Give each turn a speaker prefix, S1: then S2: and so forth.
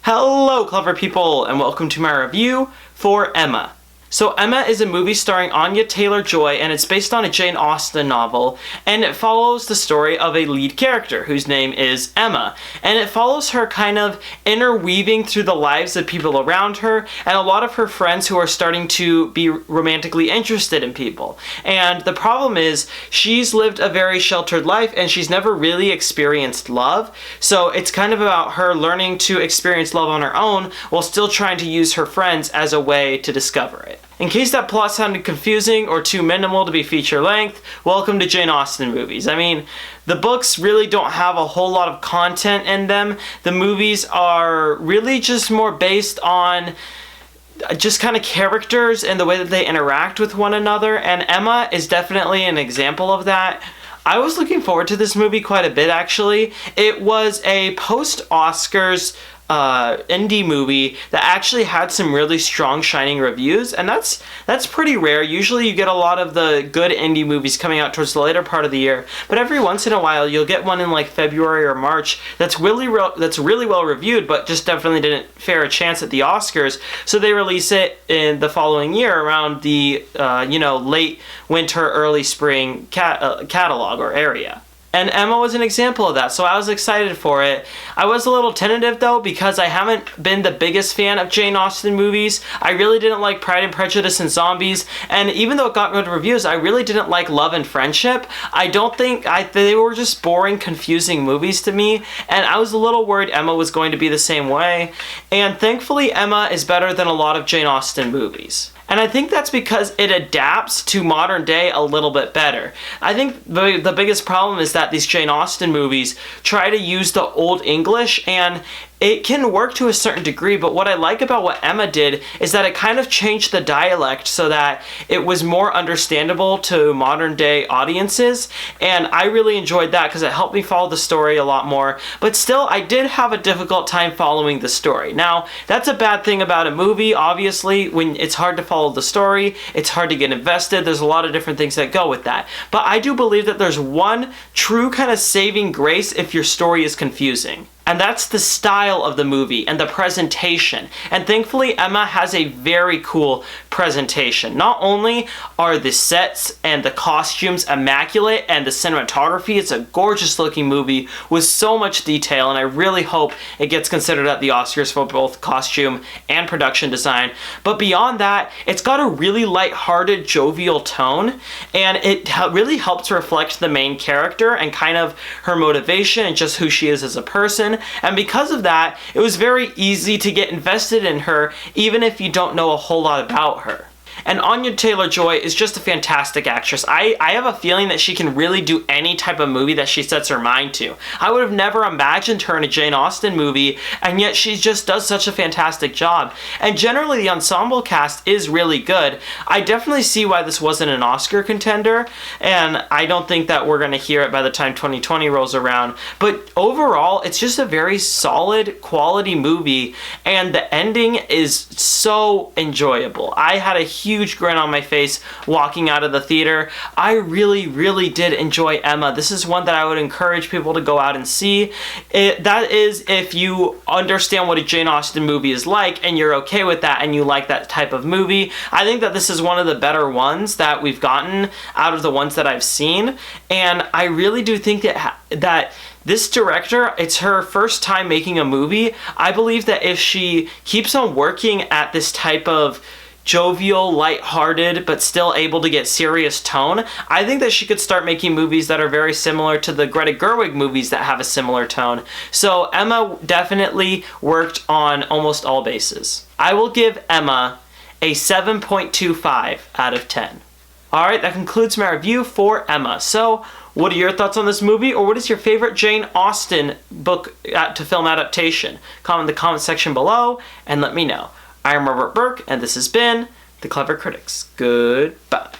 S1: Hello, clever people, and welcome to my review for Emma. So Emma is a movie starring Anya Taylor-Joy, and it's based on a Jane Austen novel, and it follows the story of a lead character whose name is Emma, and it follows her kind of interweaving through the lives of people around her and a lot of her friends who are starting to be romantically interested in people. And the problem is she's lived a very sheltered life and she's never really experienced love, so it's kind of about her learning to experience love on her own while still trying to use her friends as a way to discover it. In case that plot sounded confusing or too minimal to be feature length, welcome to Jane Austen movies. I mean, the books really don't have a whole lot of content in them. The movies are really just more based on just kind of characters and the way that they interact with one another, and Emma is definitely an example of that. I was looking forward to this movie quite a bit, actually. It was a post-Oscars indie movie that actually had some really strong, shining reviews, and that's pretty rare. Usually you get a lot of the good indie movies coming out towards the later part of the year, but every once in a while you'll get one in like February or March that's really well reviewed, but just definitely didn't fare a chance at the Oscars, so they release it in the following year around the late winter, early spring catalog or area. And Emma was an example of that, so I was excited for it. I was a little tentative, though, because I haven't been the biggest fan of Jane Austen movies. I really didn't like Pride and Prejudice and Zombies, and even though it got good reviews, I really didn't like Love and Friendship. They were just boring, confusing movies to me, and I was a little worried Emma was going to be the same way. And thankfully, Emma is better than a lot of Jane Austen movies. And I think that's because it adapts to modern day a little bit better. I think the biggest problem is that these Jane Austen movies try to use the Old English, and it can work to a certain degree, but what I like about what Emma did is that it kind of changed the dialect so that it was more understandable to modern day audiences, and I really enjoyed that because it helped me follow the story a lot more, but still I did have a difficult time following the story. Now, that's a bad thing about a movie, obviously. When it's hard to follow the story, it's hard to get invested, there's a lot of different things that go with that, but I do believe that there's one true kind of saving grace if your story is confusing. And that's the style of the movie and the presentation. And thankfully, Emma has a very cool presentation. Not only are the sets and the costumes immaculate and the cinematography, it's a gorgeous looking movie with so much detail, and I really hope it gets considered at the Oscars for both costume and production design. But beyond that, it's got a really lighthearted, jovial tone, and it really helps reflect the main character and kind of her motivation and just who she is as a person. And because of that, it was very easy to get invested in her, even if you don't know a whole lot about her. And Anya Taylor-Joy is just a fantastic actress. I have a feeling that she can really do any type of movie that she sets her mind to. I would have never imagined her in a Jane Austen movie, and yet she just does such a fantastic job. And generally, the ensemble cast is really good. I definitely see why this wasn't an Oscar contender, and I don't think that we're going to hear it by the time 2020 rolls around. But overall, it's just a very solid, quality movie, and the ending is so enjoyable. I had a huge grin on my face walking out of the theater. I really did enjoy Emma. This is one that I would encourage people to go out and see. That is if you understand what a Jane Austen movie is like and you're okay with that and you like that type of movie. I think that this is one of the better ones that we've gotten out of the ones that I've seen, and I really do think that this director, it's her first time making a movie. I believe that if she keeps on working at this type of jovial, lighthearted, but still able to get serious tone, I think that she could start making movies that are very similar to the Greta Gerwig movies that have a similar tone. So Emma definitely worked on almost all bases. I will give Emma a 7.25 out of 10. Alright, that concludes my review for Emma. So, what are your thoughts on this movie, or what is your favorite Jane Austen book to film adaptation? Comment in the comment section below and let me know. I am Robert Burke, and this has been The Clever Critics. Goodbye.